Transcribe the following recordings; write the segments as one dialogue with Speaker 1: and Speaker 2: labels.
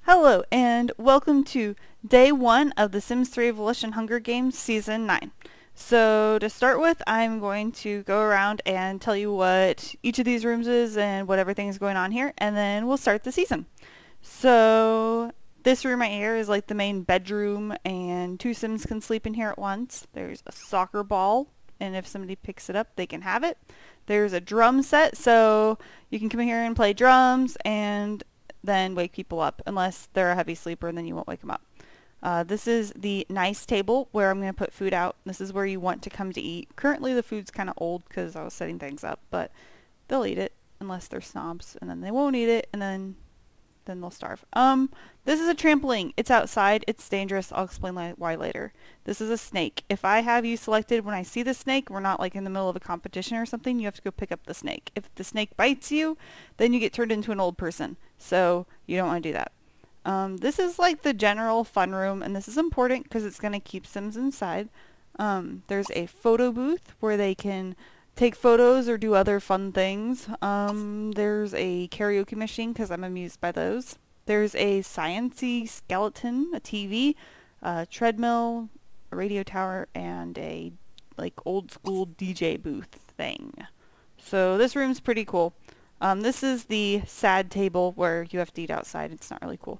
Speaker 1: Hello, and welcome to day 1 of the Sims 3 Volition Hunger Games Season 9. So to start with, I'm going to go around and tell you what each of these rooms is and what everything is going on here, and then we'll start the season. So this room right here is like the main bedroom, and 2 Sims can sleep in here at once. There's a soccer ball, and if somebody picks it up, they can have it. There's a drum set, so you can come in here and play drums and then wake people up, unless they're a heavy sleeper, and then you won't wake them up. This is the nice table where I'm going to put food out. This is where you want to come to eat. Currently the food's kind of old because I was setting things up, but they'll eat it unless they're snobs, and then they won't eat it, and then they'll starve. This is a trampoline. It's outside. It's dangerous. I'll explain why later. This is a snake. If I have you selected when I see the snake, we're not like in the middle of a competition or something, you have to go pick up the snake. If the snake bites you, then you get turned into an old person. So you don't want to do that. This is like the general fun room, and this is important because it's going to keep Sims inside. There's a photo booth where they can take photos or do other fun things. There's a karaoke machine because I'm amused by those. There's a sciencey skeleton, a TV, a treadmill, a radio tower, and a like old school DJ booth thing. So this room's pretty cool. This is the sad table where you have to eat outside. It's not really cool.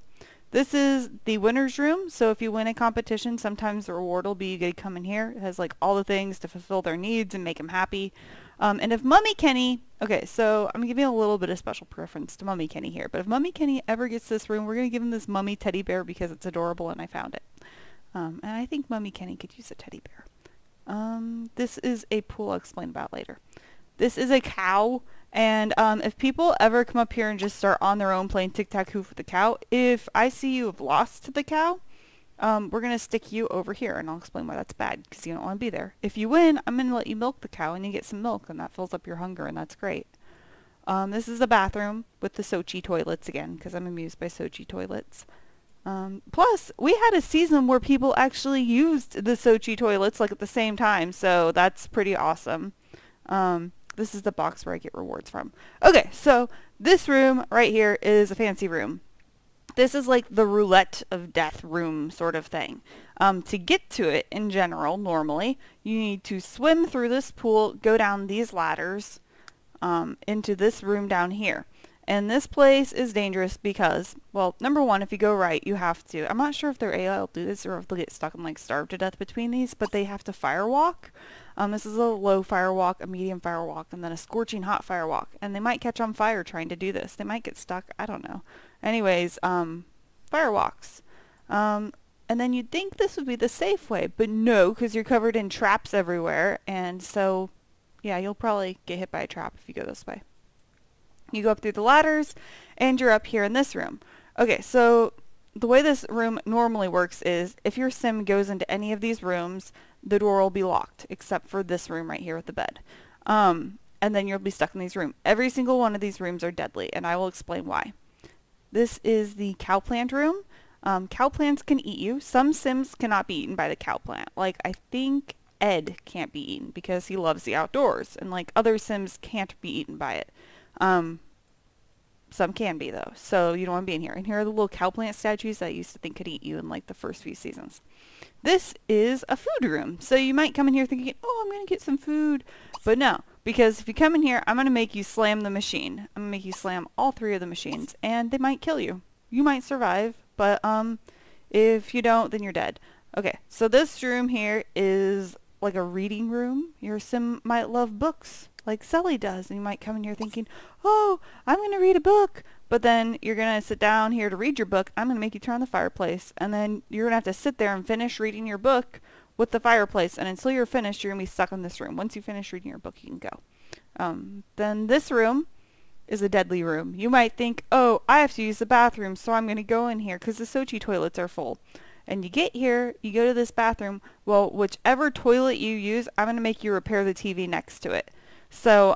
Speaker 1: This is the winner's room, so if you win a competition, sometimes the reward will be you get to come in here. It has like all the things to fulfill their needs and make them happy. And if Mummy Kenny, okay, so I'm giving a little bit of special preference to Mummy Kenny here, but if Mummy Kenny ever gets this room, we're going to give him this mummy teddy bear because it's adorable and I found it. And I think Mummy Kenny could use a teddy bear. This is a pool I'll explain about later. This is a cow. And if people ever come up here and just start on their own playing tic-tac-toe with the cow, if I see you have lost to the cow, we're going to stick you over here, and I'll explain why that's bad, because you don't want to be there. If you win, I'm going to let you milk the cow, and you get some milk, and that fills up your hunger, and that's great. This is the bathroom with the Sochi toilets again, because I'm amused by Sochi toilets. Plus, we had a season where people actually used the Sochi toilets, like, at the same time, so that's pretty awesome. This is the box where I get rewards from. Okay, so this room right here is a fancy room. This is like the roulette of death room sort of thing. To get to it in general, normally, you need to swim through this pool, go down these ladders into this room down here. And this place is dangerous because, well, number one, if you go right, you have to, I'm not sure if they're able to do this or if they'll get stuck and like starve to death between these, but they have to firewalk. This is a low firewalk, a medium firewalk, and then a scorching hot firewalk. And they might catch on fire trying to do this. They might get stuck. I don't know. Anyways, firewalks. And then you'd think this would be the safe way, but no, because you're covered in traps everywhere. And so, yeah, you'll probably get hit by a trap if you go this way. You go up through the ladders, and you're up here in this room. Okay, so the way this room normally works is if your sim goes into any of these rooms, the door will be locked, except for this room right here with the bed. And then you'll be stuck in these rooms. Every single one of these rooms are deadly, and I will explain why. This is the cow plant room. Cow plants can eat you. Some sims cannot be eaten by the cow plant. Like, I think Ed can't be eaten because he loves the outdoors, and like other sims can't be eaten by it. Some can be though, so you don't want to be in here. And here are the little cow plant statues that I used to think could eat you in like the first few seasons. This is a food room, so you might come in here thinking, oh, I'm going to get some food. But no, because if you come in here, I'm going to make you slam the machine. I'm going to make you slam all 3 of the machines, and they might kill you. You might survive, but if you don't, then you're dead. Okay, so this room here is like a reading room. Your sim might love books like Sully does, and you might come in here thinking, oh, I'm going to read a book, but then you're going to sit down here to read your book. I'm going to make you turn on the fireplace, and then you're going to have to sit there and finish reading your book with the fireplace, and until you're finished, you're going to be stuck in this room. Once you finish reading your book, you can go. Then this room is a deadly room. You might think, oh, I have to use the bathroom, so I'm going to go in here because the Sochi toilets are full. And you get here, you go to this bathroom, well, whichever toilet you use, I'm going to make you repair the TV next to it. So,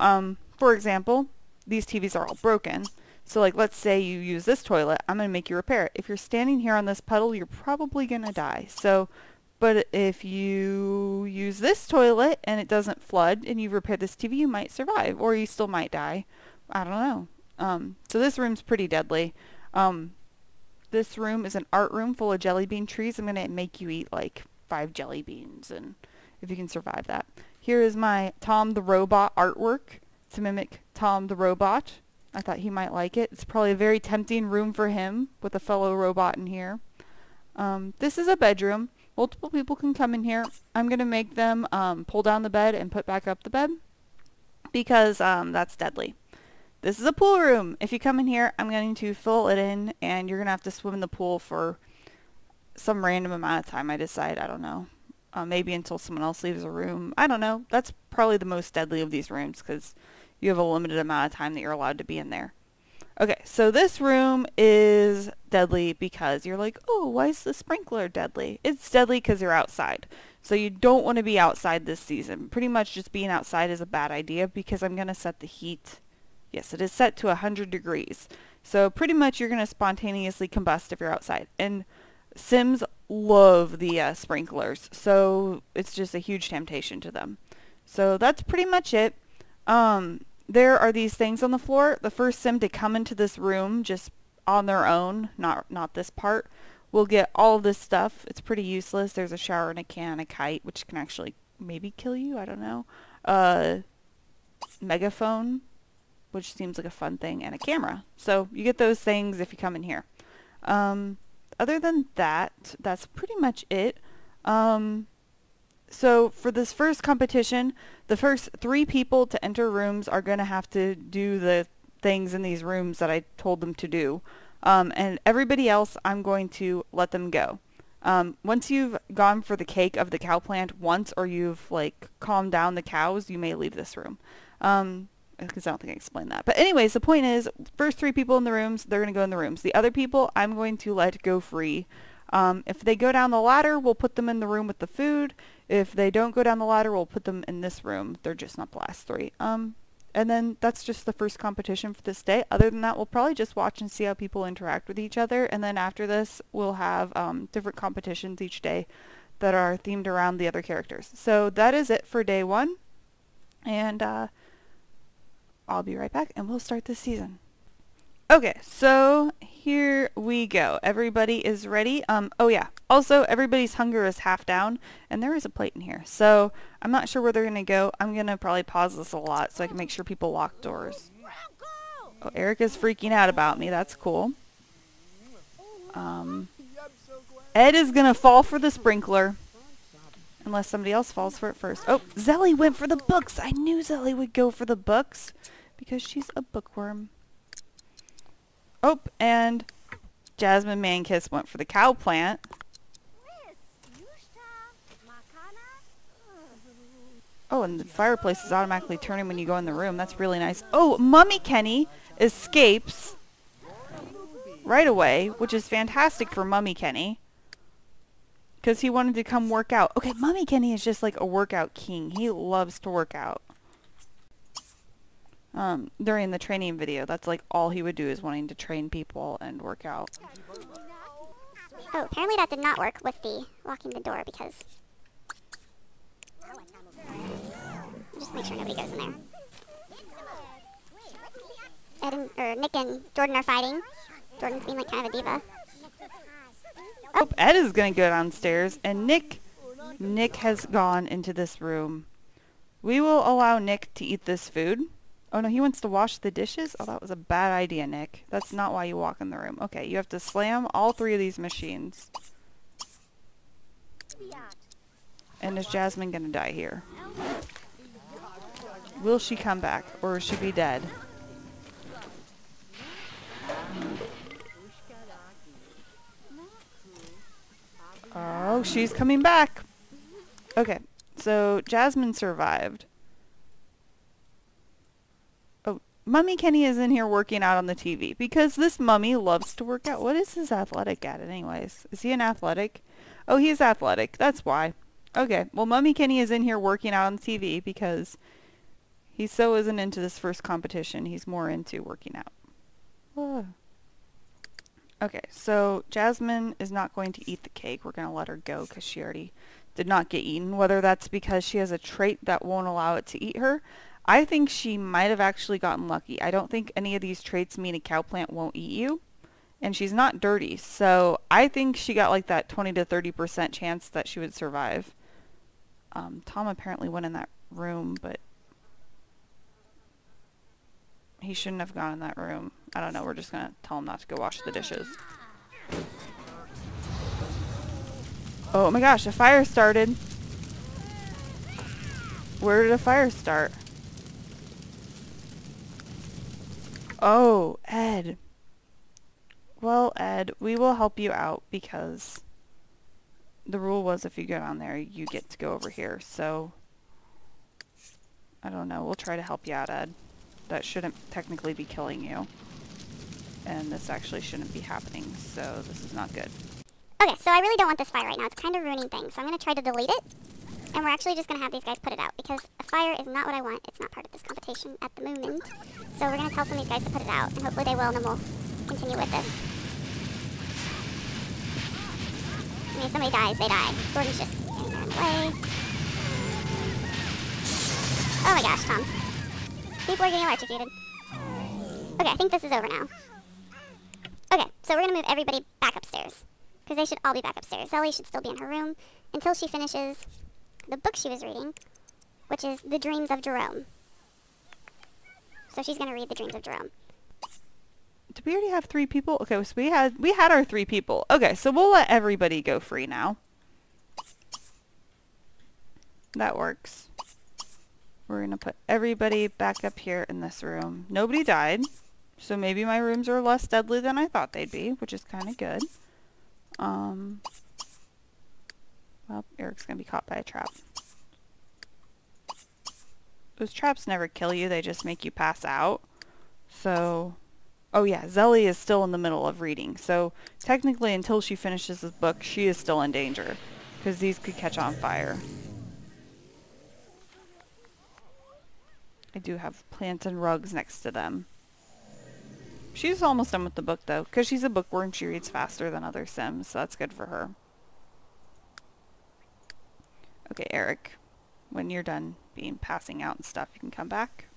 Speaker 1: for example, these TVs are all broken. So, like, let's say you use this toilet, I'm going to make you repair it. If you're standing here on this puddle, you're probably going to die. So, but if you use this toilet and it doesn't flood and you repair this TV, you might survive, or you still might die. I don't know. So this room's pretty deadly. this room is an art room full of jelly bean trees. I'm going to make you eat like 5 jelly beans, and if you can survive that. Here is my Tom the Robot artwork to mimic Tom the Robot. I thought he might like it. It's probably a very tempting room for him with a fellow robot in here. This is a bedroom. Multiple people can come in here. I'm going to make them pull down the bed and put back up the bed because that's deadly. This is a pool room. If you come in here, I'm going to fill it in, and you're going to have to swim in the pool for some random amount of time, I decide. I don't know. Maybe until someone else leaves a room. I don't know. That's probably the most deadly of these rooms because you have a limited amount of time that you're allowed to be in there. Okay, so this room is deadly because you're like, oh, why is the sprinkler deadly? It's deadly because you're outside. So you don't want to be outside this season. Pretty much just being outside is a bad idea because I'm going to set the heat. Yes, it is set to 100 degrees. So pretty much you're going to spontaneously combust if you're outside. And Sims love the sprinklers, so it's just a huge temptation to them. So that's pretty much it. There are these things on the floor. The first Sim to come into this room just on their own, not this part, will get all of this stuff. It's pretty useless. There's a shower and a can, a kite, which can actually maybe kill you, I don't know. Megaphone, which seems like a fun thing, and a camera. So you get those things if you come in here. Other than that, that's pretty much it. So for this first competition, the first 3 people to enter rooms are going to have to do the things in these rooms that I told them to do. And everybody else, I'm going to let them go. Once you've gone for the cake of the cow plant once, or you've like calmed down the cows, you may leave this room. Because I don't think I explained that. But anyways, the point is, first 3 people in the rooms, they're going to go in the rooms. The other people, I'm going to let go free. If they go down the ladder, we'll put them in the room with the food. If they don't go down the ladder, we'll put them in this room. They're just not the last 3. And then that's just the first competition for this day. Other than that, we'll probably just watch and see how people interact with each other. And then after this, we'll have different competitions each day that are themed around the other characters. So that is it for day 1. And I'll be right back, and we'll start this season. Okay, so here we go. Everybody is ready. Oh yeah, also everybody's hunger is half down, and there is a plate in here. So I'm not sure where they're going to go. I'm going to probably pause this a lot so I can make sure people lock doors. Oh, Erica's freaking out about me. That's cool. Ed is going to fall for the sprinkler. Unless somebody else falls for it first. Oh, Zelly went for the books. I knew Zelly would go for the books because she's a bookworm. Oh, and Jasmine Mankiss went for the cow plant. Oh, and the fireplace is automatically turning when you go in the room. That's really nice. Oh, Mummy Kenny escapes right away, which is fantastic for Mummy Kenny. Because he wanted to come work out. Okay, Mummy Kenny is just like a workout king. He loves to work out. During the training video, that's like all he would do is wanting to train people and work out.
Speaker 2: Oh, apparently that did not work with the locking the door because... Just make sure nobody goes in there. Nick and Jordan are fighting. Jordan's being like kind of a diva.
Speaker 1: Oh, Ed is going to go downstairs, and Nick has gone into this room. We will allow Nick to eat this food. Oh no, he wants to wash the dishes? Oh, that was a bad idea, Nick. That's not why you walk in the room. Okay, you have to slam all 3 of these machines. And is Jasmine going to die here? Will she come back, or will she be dead? Oh, she's coming back. Okay, so Jasmine survived. Oh, Mummy Kenny is in here working out on the TV because this mummy loves to work out. What is his athletic at anyways? Is he an athletic? Oh, he's athletic. That's why. Okay, well, Mummy Kenny is in here working out on the TV because he so isn't into this first competition. He's more into working out. Oh. Okay, so Jasmine is not going to eat the cake. We're going to let her go because she already did not get eaten. Whether that's because she has a trait that won't allow it to eat her, I think she might have actually gotten lucky. I don't think any of these traits mean a cow plant won't eat you. And she's not dirty, so I think she got like that 20 to 30% chance that she would survive. Tom apparently went in that room, but he shouldn't have gone in that room. I don't know, we're just gonna tell him not to go wash the dishes. Oh my gosh, a fire started. Where did a fire start? Oh, Ed. Well, Ed, we will help you out because the rule was if you go down there, you get to go over here. So, I don't know. We'll try to help you out, Ed. That shouldn't technically be killing you. And this actually shouldn't be happening, so this is not good.
Speaker 2: Okay, so I really don't want this fire right now. It's kind of ruining things. So I'm going to try to delete it. And we're actually just going to have these guys put it out because a fire is not what I want. It's not part of this competition at the moment. So we're going to tell some of these guys to put it out. And hopefully they will, and then we'll continue with this. I mean, if somebody dies, they die. Gordon's just standing there in the way. Oh my gosh, Tom. People are getting electrocuted. Okay, I think this is over now. Okay, so we're going to move everybody back upstairs. Because they should all be back upstairs. Ellie should still be in her room until she finishes the book she was reading, which is The Dreams of Jerome. So she's going to read The Dreams of Jerome.
Speaker 1: Did we already have 3 people? Okay, so we had our 3 people. Okay, so we'll let everybody go free now. That works. We're going to put everybody back up here in this room. Nobody died, so maybe my rooms are less deadly than I thought they'd be, which is kind of good. Well, Eric's going to be caught by a trap. Those traps never kill you, they just make you pass out. So, oh yeah, Zelly is still in the middle of reading. So, technically, until she finishes this book, she is still in danger. Because these could catch on fire. I do have plants and rugs next to them. She's almost done with the book, though. Because she's a bookworm, she reads faster than other Sims, so that's good for her. Okay, Eric. When you're done passing out and stuff, you can come back.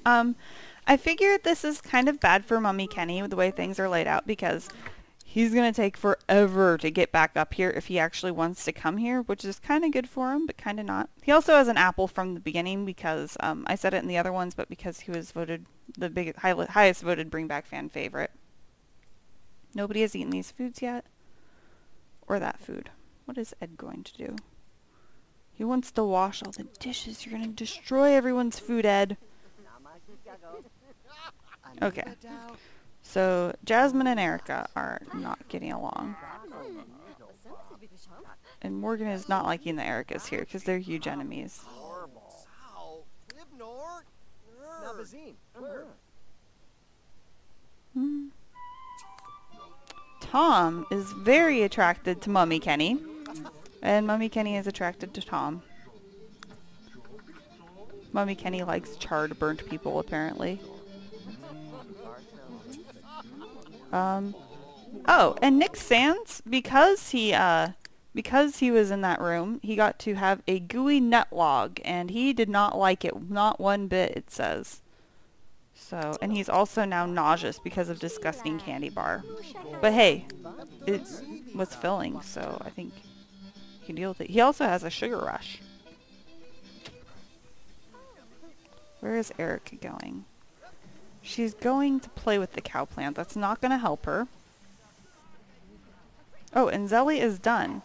Speaker 1: I figured this is kind of bad for Mummy Kenny with the way things are laid out because he's going to take forever to get back up here if he actually wants to come here, which is kind of good for him, but kind of not. He also has an apple from the beginning because, I said it in the other ones, but because he was voted the highest voted Bring Back fan favorite. Nobody has eaten these foods yet. Or that food. What is Ed going to do? He wants to wash all the dishes. You're going to destroy everyone's food, Ed. Okay. So, Jasmine and Erica are not getting along. And Morgan is not liking the Ericas here because they're huge enemies. Tom is very attracted to Mummy Kenny. And Mummy Kenny is attracted to Tom. Mummy Kenny likes charred, burnt people, apparently. Oh, and Nick Sands, because he was in that room, he got to have a gooey nut log, and he did not like it, not one bit, it says. So, and he's also now nauseous because of disgusting candy bar. But hey, it was filling, so I think you can deal with it. He also has a sugar rush. Where is Erica going? She's going to play with the cow plant. That's not going to help her. Oh, and Zelly is done.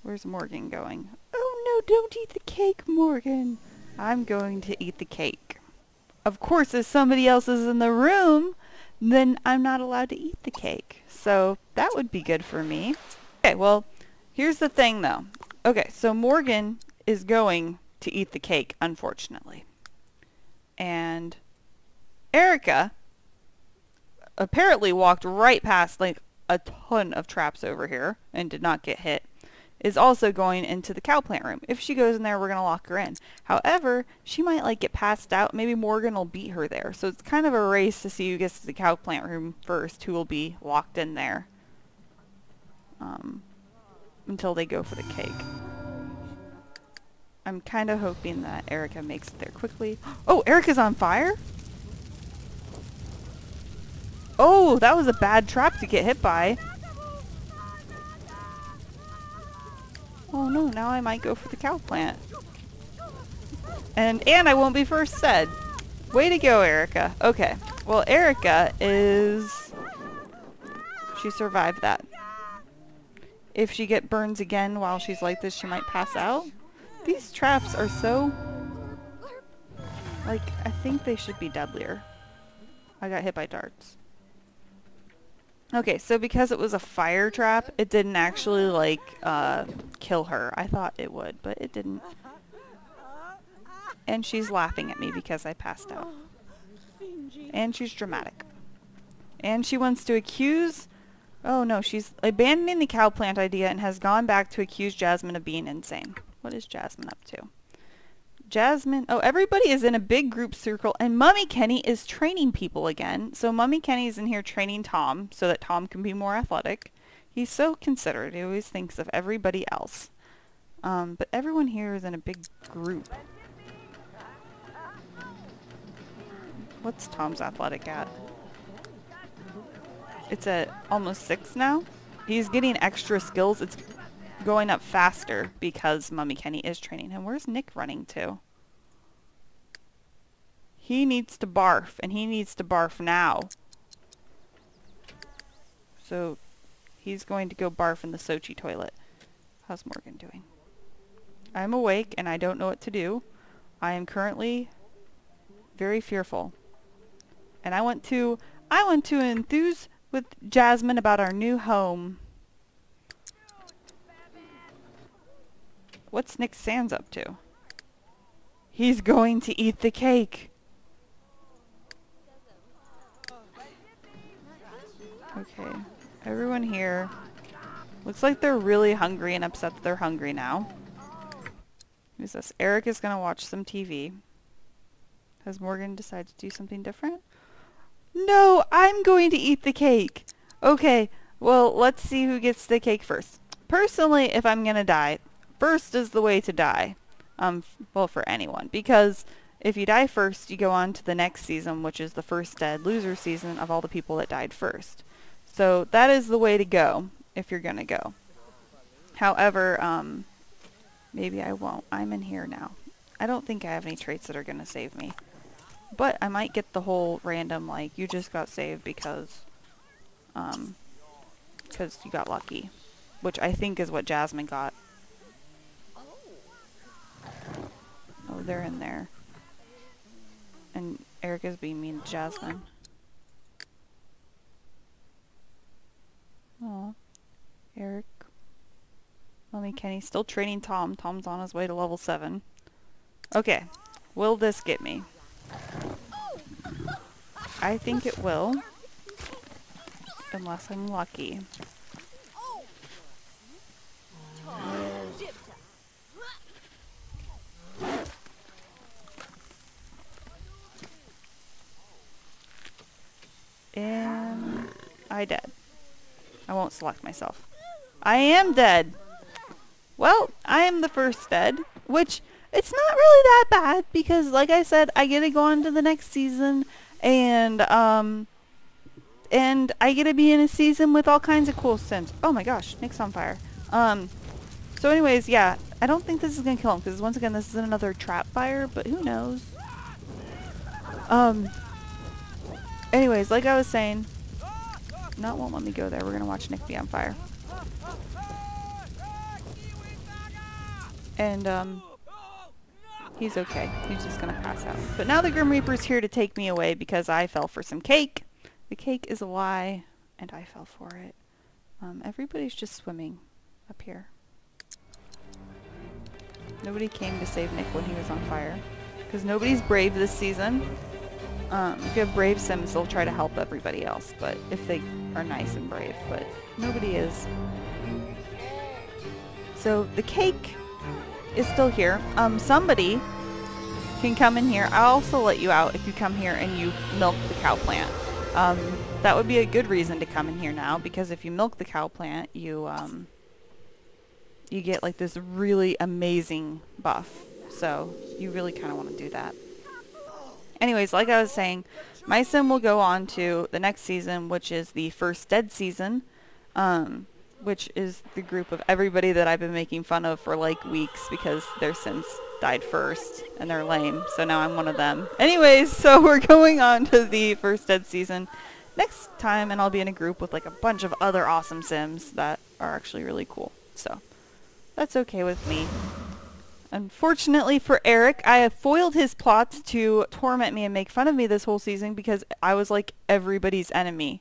Speaker 1: Where's Morgan going? Oh no, don't eat the cake, Morgan. I'm going to eat the cake. Of course, if somebody else is in the room, then I'm not allowed to eat the cake. So that would be good for me. Okay, well, here's the thing though. Okay, so Morgan is going to eat the cake, unfortunately. And Erica apparently walked right past like a ton of traps over here and did not get hit, is also going into the cow plant room. If she goes in there, we're going to lock her in. However, she might like get passed out. Maybe Morgan will beat her there. So it's kind of a race to see who gets to the cow plant room first, who will be locked in there until they go for the cake. I'm kind of hoping that Erica makes it there quickly. Oh, Erica's on fire? Oh, that was a bad trap to get hit by. Oh no, now I might go for the cow plant. And I won't be first dead. Way to go, Erica. Okay. Well, Erica is... She survived that. If she get burns again while she's like this, she might pass out. These traps are so... Like, I think they should be deadlier. I got hit by darts. Okay, so because it was a fire trap, it didn't actually, like, kill her. I thought it would, but it didn't. And she's laughing at me because I passed out. And she's dramatic. And she wants to accuse... Oh no, she's abandoning the cow plant idea and has gone back to accuse Jasmine of being insane. What is Jasmine up to? Jasmine... Oh, everybody is in a big group circle and Mummy Kenny is training people again. So Mummy Kenny's in here training Tom so that Tom can be more athletic. He's so considerate. He always thinks of everybody else. But everyone here is in a big group. What's Tom's athletic at? It's at almost 6 now. He's getting extra skills. It's going up faster because Mummy Kenny is training him. Where's Nick running to? He needs to barf, and he needs to barf now. So he's going to go barf in the Sochi toilet. How's Morgan doing? I'm awake and I don't know what to do. I am currently very fearful. And I want to enthuse with Jasmine about our new home. What's Nick Sands up to? He's going to eat the cake. Okay, everyone here looks like they're really hungry and upset that they're hungry now. Who's this? Eric is gonna watch some TV. Has Morgan decided to do something different? No, I'm going to eat the cake. Okay, well, let's see who gets the cake first. Personally, if I'm gonna die, first is the way to die. Well, for anyone. Because if you die first, you go on to the next season, which is the first dead loser season of all the people that died first. So that is the way to go, if you're gonna go. However, maybe I won't. I'm in here now. I don't think I have any traits that are gonna save me. But I might get the whole random, like, you just got saved because you got lucky. Which I think is what Jasmine got. Oh, they're in there. And Erica's being mean to Jasmine. Aw. Eric. Mummy Kenny's still training Tom. Tom's on his way to level 7. Okay. Will this get me? I think it will. Unless I'm lucky. And I dead. I won't select myself. I am dead. Well, I am the first dead, which it's not really that bad because, like I said, I get to go on to the next season, and I get to be in a season with all kinds of cool sims. Oh my gosh, Nick's on fire. So anyways, yeah, I don't think this is gonna kill him because once again, this is another trap fire, but who knows? Anyways, like I was saying, won't let me go there. We're gonna watch Nick be on fire. And, he's okay. He's just gonna pass out. But now the Grim Reaper's here to take me away because I fell for some cake. The cake is a lie, and I fell for it. Everybody's just swimming up here. Nobody came to save Nick when he was on fire. Because nobody's brave this season. If you have brave sims, they'll try to help everybody else, but if they are nice and brave, but nobody is. So the cake is still here. Somebody can come in here. I'll also let you out if you come here and you milk the cow plant. That would be a good reason to come in here now, because if you milk the cow plant, you get like this really amazing buff. So you really kind of want to do that. Anyways, like I was saying, my sim will go on to the next season, which is the First Dead season, which is the group of everybody that I've been making fun of for like weeks because their sims died first and they're lame. So now I'm one of them. Anyways, so we're going on to the First Dead season next time, and I'll be in a group with like a bunch of other awesome sims that are actually really cool. So that's okay with me. Unfortunately for Eric, I have foiled his plots to torment me and make fun of me this whole season because I was like everybody's enemy.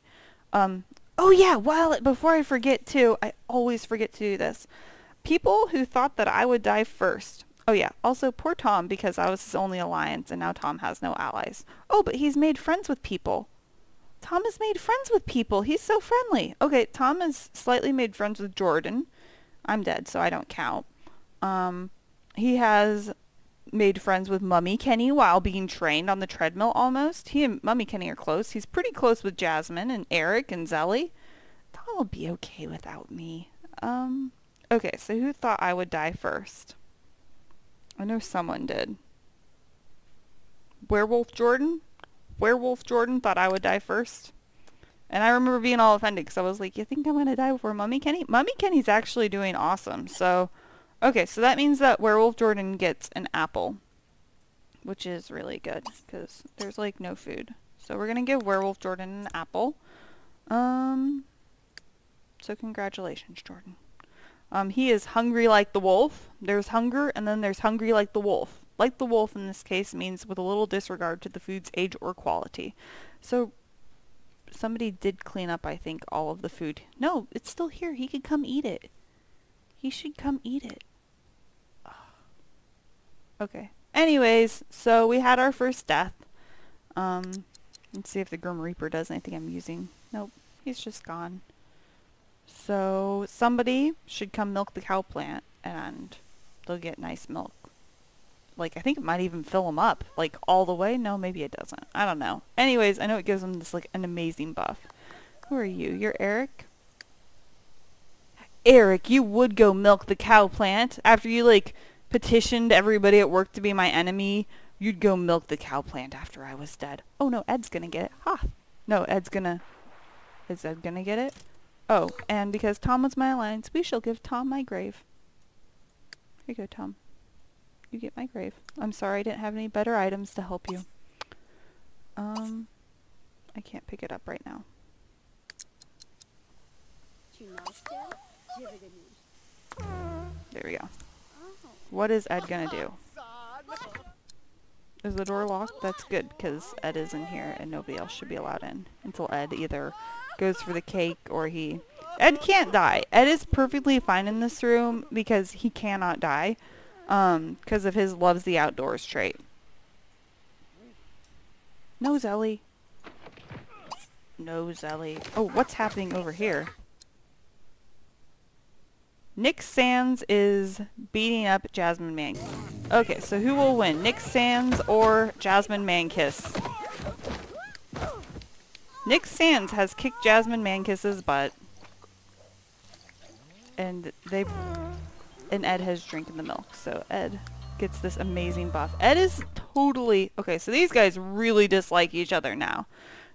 Speaker 1: Oh yeah, before I forget too, I always forget to do this. People who thought that I would die first. Oh yeah, also poor Tom because I was his only alliance and now Tom has no allies. Oh, but he's made friends with people. Tom has made friends with people. He's so friendly. Okay, Tom has slightly made friends with Jordan. I'm dead, so I don't count. He has made friends with Mummy Kenny while being trained on the treadmill almost. He and Mummy Kenny are close. He's pretty close with Jasmine and Eric and Zelly. Tom will be okay without me. Okay, so who thought I would die first? I know someone did. Werewolf Jordan? Werewolf Jordan thought I would die first. And I remember being all offended because I was like, you think I'm going to die before Mummy Kenny? Mummy Kenny's actually doing awesome, so... Okay, so that means that Werewolf Jordan gets an apple, which is really good because there's like no food. So we're going to give Werewolf Jordan an apple. So congratulations, Jordan. He is hungry like the wolf. There's hunger, and then there's hungry like the wolf. Like the wolf in this case means with a little disregard to the food's age or quality. So somebody did clean up, I think, all of the food. No, it's still here. He could come eat it. He should come eat it. Okay. Anyways, so we had our first death. Let's see if the Grim Reaper does anything I'm using. Nope. He's just gone. So somebody should come milk the cow plant and they'll get nice milk. Like, I think it might even fill them up. Like, all the way? No, maybe it doesn't. I don't know. Anyways, I know it gives them this, like, an amazing buff. Who are you? You're Eric? Eric, you would go milk the cow plant after you, like, petitioned everybody at work to be my enemy. You'd go milk the cow plant after I was dead. Oh, no, Ed's gonna get it. Ha! No, Ed's gonna... Is Ed gonna get it? Oh, and because Tom was my alliance, we shall give Tom my grave. Here you go, Tom. You get my grave. I'm sorry I didn't have any better items to help you. I can't pick it up right now. There we go. What is Ed gonna do? Is the door locked? That's good, because Ed is in here and nobody else should be allowed in until Ed either goes for the cake or he... Ed can't die. Ed is perfectly fine in this room because he cannot die because of his loves the outdoors trait. No, Zelly. No, Zelly. Oh, what's happening over here? Nick Sands is beating up Jasmine Man. Okay, so who will win? Nick Sands or Jasmine Mankiss? Nick Sands has kicked Jasmine Mankiss's butt. And Ed has drinking the milk, so Ed gets this amazing buff. Ed is totally... Okay, so these guys really dislike each other now.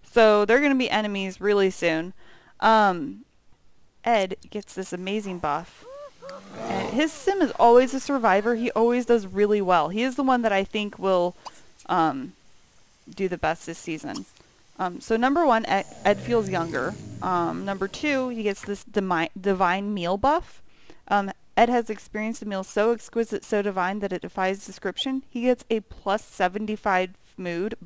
Speaker 1: So they're going to be enemies really soon. Ed gets this amazing buff. And his sim is always a survivor. He always does really well. He is the one that I think will do the best this season. So number one, Ed feels younger. Number two, he gets this divine meal buff. Ed has experienced a meal so exquisite, so divine that it defies description. He gets a plus 75 mood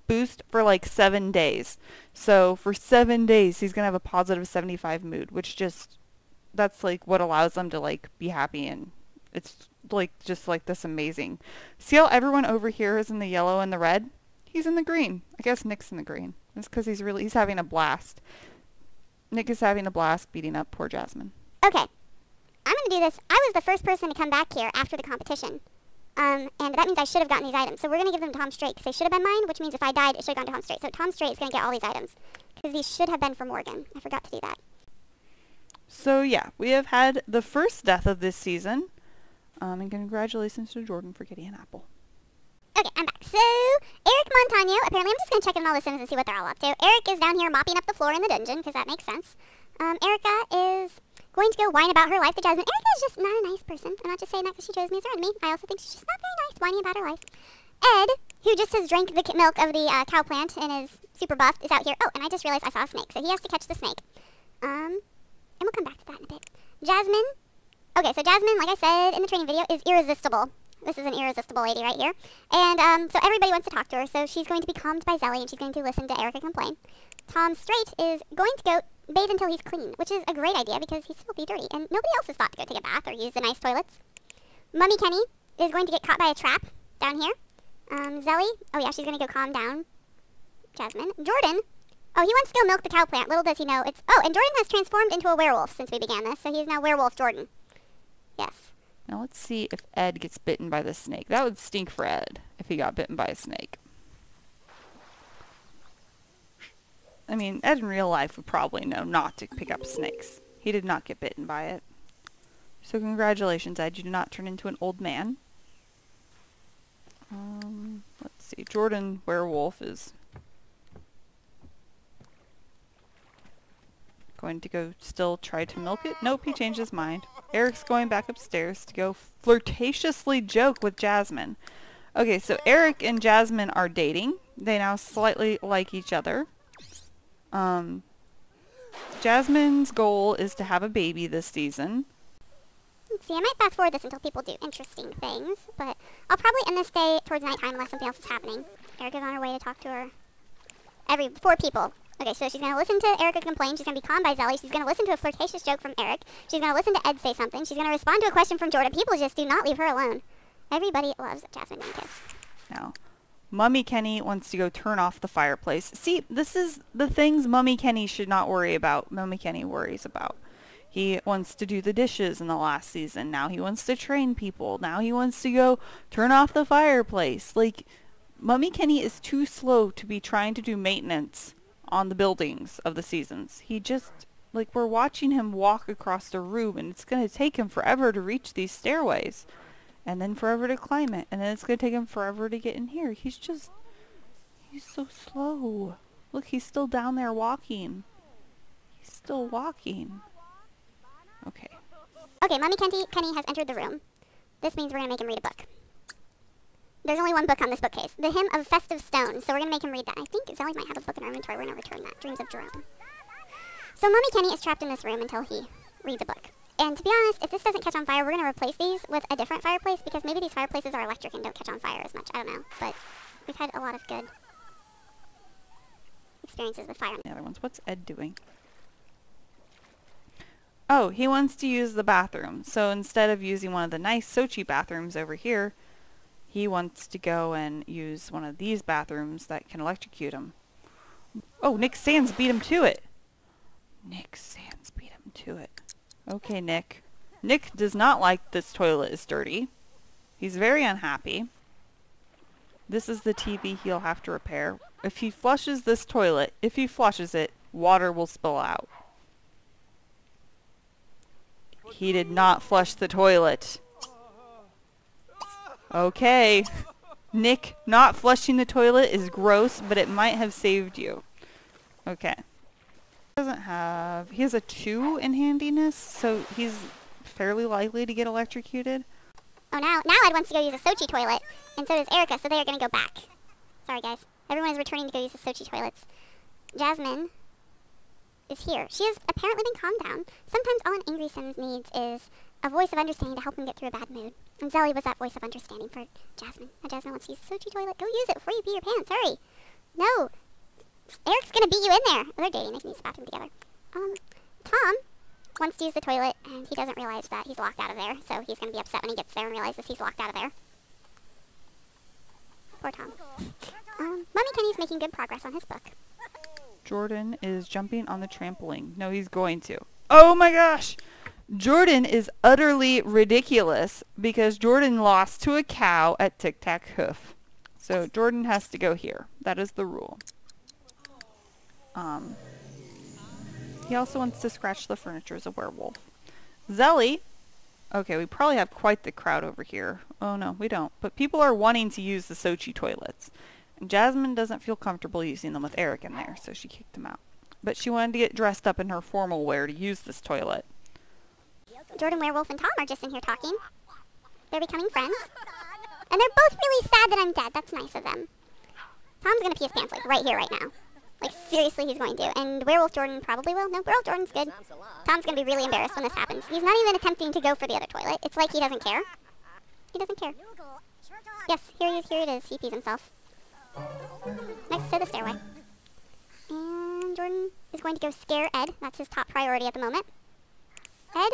Speaker 1: boost for like 7 days. So for 7 days, he's gonna have a positive 75 mood, which just, that's like what allows them to like be happy, and it's like just like this amazing. See how everyone over here is in the yellow and the red? He's in the green. I guess Nick's in the green. It's because he's having a blast. Nick is having a blast beating up poor Jasmine.
Speaker 2: Okay. I'm going to do this. I was the first person to come back here after the competition. And that means I should have gotten these items. So we're going to give them to Tom Straight because they should have been mine, which means if I died, it should have gone to Tom Straight. So Tom Straight is going to get all these items because these should have been for Morgan. I forgot to do that.
Speaker 1: So yeah, we have had the first death of this season. And congratulations to Jordan for getting an apple.
Speaker 2: Okay, I'm back. So, Eric Montano, apparently I'm just going to check in all the Sims and see what they're all up to. Eric is down here mopping up the floor in the dungeon, because that makes sense. Erica is going to go whine about her life to Jasmine. Erica is just not a nice person. I'm not just saying that because she chose me as her enemy. I also think she's just not very nice, whining about her life. Ed, who just has drank the milk of the cow plant and is super buffed, is out here. Oh, and I just realized I saw a snake, so he has to catch the snake. And we'll come back to that in a bit. Jasmine. Okay, so Jasmine, like I said in the training video, is irresistible. This is an irresistible lady right here. And so everybody wants to talk to her, so she's going to be calmed by Zelly, and she's going to listen to Erica complain. Tom Straight is going to go bathe until he's clean, which is a great idea because he's filthy dirty, and nobody else has thought to go take a bath or use the nice toilets. Mummy Kenny is going to get caught by a trap down here. Zelly, oh yeah, she's going to go calm down Jasmine. Jordan, oh, he wants to go milk the cow plant. Little does he know it's... Oh, and Jordan has transformed into a werewolf since we began this, so he is now Werewolf Jordan. Yes.
Speaker 1: Now let's see if Ed gets bitten by the snake. That would stink for Ed if he got bitten by a snake. I mean, Ed in real life would probably know not to pick up snakes. He did not get bitten by it. So congratulations, Ed. You did not turn into an old man. Let's see. Jordan Werewolf is going to go still try to milk it. Nope, he changed his mind. Eric's going back upstairs to go flirtatiously joke with Jasmine. Okay, so Eric and Jasmine are dating. They now slightly like each other. Jasmine's goal is to have a baby this season.
Speaker 2: Let's see, I might fast forward this until people do interesting things, but I'll probably end this day towards nighttime unless something else is happening. Erica's on her way to talk to her. 4 people. Okay, so she's going to listen to Erica complain. She's going to be calmed by Zelly. She's going to listen to a flirtatious joke from Eric. She's going to listen to Ed say something. She's going to respond to a question from Jordan. People just do not leave her alone. Everybody loves Jasmine and Kiss.
Speaker 1: Now, Mummy Kenny wants to go turn off the fireplace. See, this is the things Mummy Kenny should not worry about. Mummy Kenny worries about. He wants to do the dishes in the last season. Now he wants to train people. Now he wants to go turn off the fireplace. Like, Mummy Kenny is too slow to be trying to do maintenance on the buildings of the seasons. He just, like, we're watching him walk across the room, and it's going to take him forever to reach these stairways, and then forever to climb it, and then it's going to take him forever to get in here. He's so slow. Look, he's still down there walking. He's still walking. Okay.
Speaker 2: Okay, Mummy Kenny has entered the room. This means we're going to make him read a book. There's only one book on this bookcase. The Hymn of Festive Stone. So we're going to make him read that. I think Zelly might have a book in our inventory. We're going to return that. Dreams of Jerome. So Mummy Kenny is trapped in this room until he reads a book. And to be honest, if this doesn't catch on fire, we're going to replace these with a different fireplace because maybe these fireplaces are electric and don't catch on fire as much. I don't know. But we've had a lot of good experiences with fire.
Speaker 1: The other ones. What's Ed doing? Oh, he wants to use the bathroom. So instead of using one of the nice Sochi bathrooms over here, he wants to go and use one of these bathrooms that can electrocute him. Oh, Nick Sands beat him to it. Nick Sands beat him to it. Okay, Nick. Nick does not like this toilet is dirty. He's very unhappy. This is the TV he'll have to repair. If he flushes this toilet, if he flushes it, water will spill out. He did not flush the toilet. Okay. Nick, not flushing the toilet is gross, but it might have saved you. Okay. He has a 2 in handiness, so he's fairly likely to get electrocuted.
Speaker 2: Oh, now Ed wants to go use a Sochi toilet, and so does Erica, so they are going to go back. Sorry, guys. Everyone is returning to go use the Sochi toilets. Jasmine is here. She has apparently been calmed down. Sometimes all an angry Sims needs is a voice of understanding to help him get through a bad mood. And Zelly was that voice of understanding for Jasmine. Now Jasmine wants to use the Sochi toilet. Go use it before you pee your pants. Hurry. No. Eric's going to beat you in there. They're dating. They can use the bathroom together. Tom wants to use the toilet, and he doesn't realize that he's locked out of there. So he's going to be upset when he gets there and realizes he's locked out of there. Poor Tom. Mummy Kenny's making good progress on his book.
Speaker 1: Jordan is jumping on the trampoline. No, he's going to. Oh my gosh! Jordan is utterly ridiculous because Jordan lost to a cow at Tic Tac Hoof. So Jordan has to go here. That is the rule. He also wants to scratch the furniture as a werewolf. Zelly Okay, we probably have quite the crowd over here. Oh no, we don't. But people are wanting to use the Sochi toilets. And Jasmine doesn't feel comfortable using them with Eric in there, so she kicked him out. But she wanted to get dressed up in her formal wear to use this toilet.
Speaker 2: Jordan, Werewolf, and Tom are just in here talking. They're becoming friends. And they're both really sad that I'm dead. That's nice of them. Tom's gonna pee his pants, like, right here, right now. Like, seriously, he's going to. And Werewolf Jordan probably will. No, Werewolf Jordan's good. Tom's gonna be really embarrassed when this happens. He's not even attempting to go for the other toilet. It's like he doesn't care. He doesn't care. Yes, here it is. He pees himself. Next to the stairway. And Jordan is going to go scare Ed. That's his top priority at the moment. Ed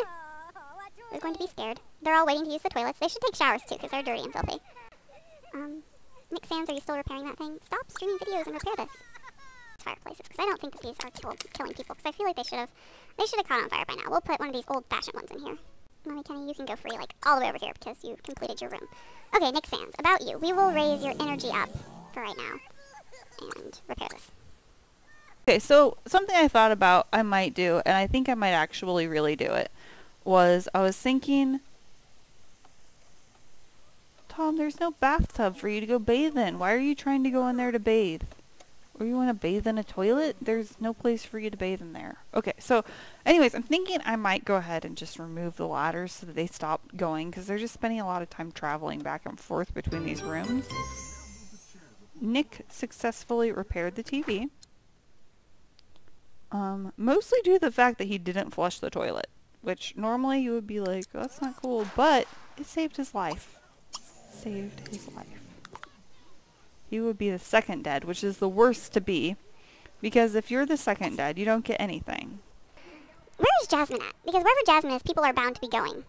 Speaker 2: is going to be scared. They're all waiting to use the toilets. They should take showers too, because they're dirty and filthy. Nick Sands, are you still repairing that thing? Stop streaming videos and repair this. Fireplaces, because I don't think that these are killing people, because I feel like they should have caught on fire by now. We'll put one of these old-fashioned ones in here. Mommy Kenny, you can go free, like, all the way over here, because you completed your room. Okay, Nick Sands, about you. We will raise your energy up for right now, and repair this.
Speaker 1: Okay, so something I thought about I might do, and I think I might actually really do it, was I was thinking, Tom, there's no bathtub for you to go bathe in. Why are you trying to go in there to bathe? Or you want to bathe in a toilet? There's no place for you to bathe in there. Okay, so anyways, I'm thinking I might go ahead and just remove the ladders so that they stop going, because they're just spending a lot of time traveling back and forth between these rooms. Nick successfully repaired the TV. Mostly due to the fact that he didn't flush the toilet, which normally you would be like, oh, that's not cool, but it saved his life. Saved his life. He would be the second dead, which is the worst to be, because if you're the second dead, you don't get anything.
Speaker 2: Where is Jasmine at? Because wherever Jasmine is, people are bound to be going.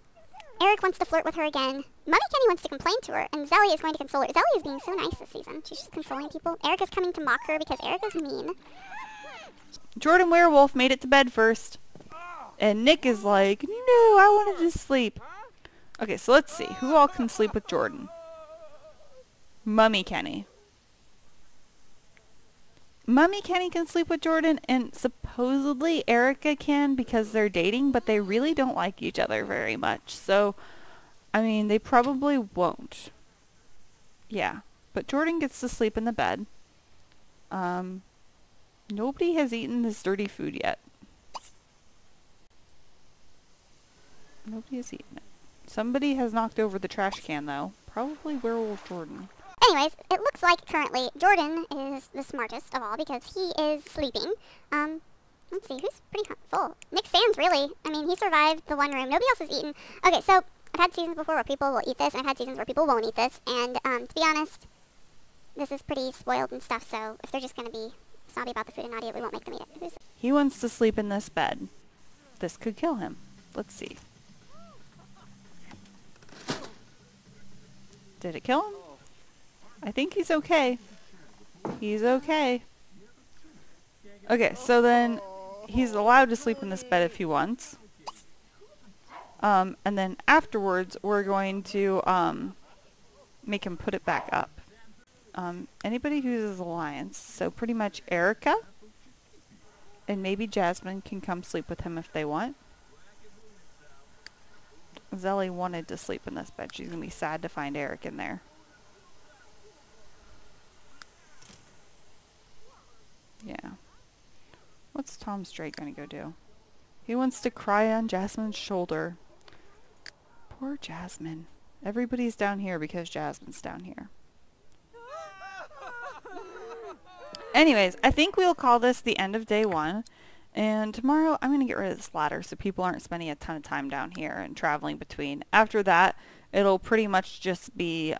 Speaker 2: Eric wants to flirt with her again. Mommy Kenny wants to complain to her, and Zelly is going to console her. Zelly is being so nice this season. She's just consoling people. Eric is coming to mock her because Eric is mean.
Speaker 1: Jordan Werewolf made it to bed first. And Nick is like, no, I wanted to sleep. Okay, so let's see. Who all can sleep with Jordan? Mummy Kenny. Mummy Kenny can sleep with Jordan, and supposedly Erica can because they're dating, but they really don't like each other very much. So, I mean, they probably won't. Yeah, but Jordan gets to sleep in the bed. Nobody has eaten this dirty food yet. Nobody has eaten it. Somebody has knocked over the trash can, though. Probably Werewolf Jordan.
Speaker 2: Anyways, it looks like currently Jordan is the smartest of all because he is sleeping. Let's see, who's pretty full? Nick Sands, really. I mean, he survived the one room. Nobody else has eaten. Okay, so I've had seasons before where people will eat this, and I've had seasons where people won't eat this. And to be honest, this is pretty spoiled and stuff, so if they're just going to be snobby about the food and not eat it, we won't make them eat it.
Speaker 1: He wants to sleep in this bed. This could kill him. Let's see. Did it kill him? I think he's okay. He's okay. Okay, so then he's allowed to sleep in this bed if he wants. And then afterwards, we're going to make him put it back up. Anybody who uses Alliance, so pretty much Erica and maybe Jasmine can come sleep with him if they want. Zelly wanted to sleep in this bed. She's going to be sad to find Eric in there. Yeah. What's Tom Straight going to go do? He wants to cry on Jasmine's shoulder. Poor Jasmine. Everybody's down here because Jasmine's down here. Anyways, I think we'll call this the end of day one. And tomorrow I'm going to get rid of this ladder so people aren't spending a ton of time down here and traveling between. After that, it'll pretty much just be,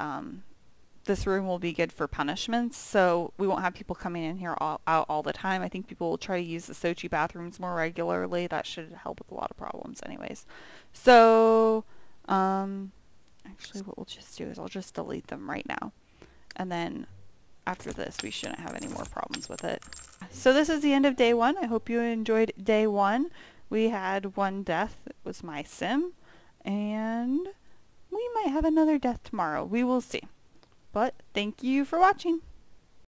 Speaker 1: this room will be good for punishments. So we won't have people coming in here out all the time. I think people will try to use the Sochi bathrooms more regularly. That should help with a lot of problems anyways. So, actually what we'll just do is I'll just delete them right now. And then after this, we shouldn't have any more problems with it. So this is the end of day one. I hope you enjoyed day one. We had one death. It was my sim. And we might have another death tomorrow. We will see. But thank you for watching.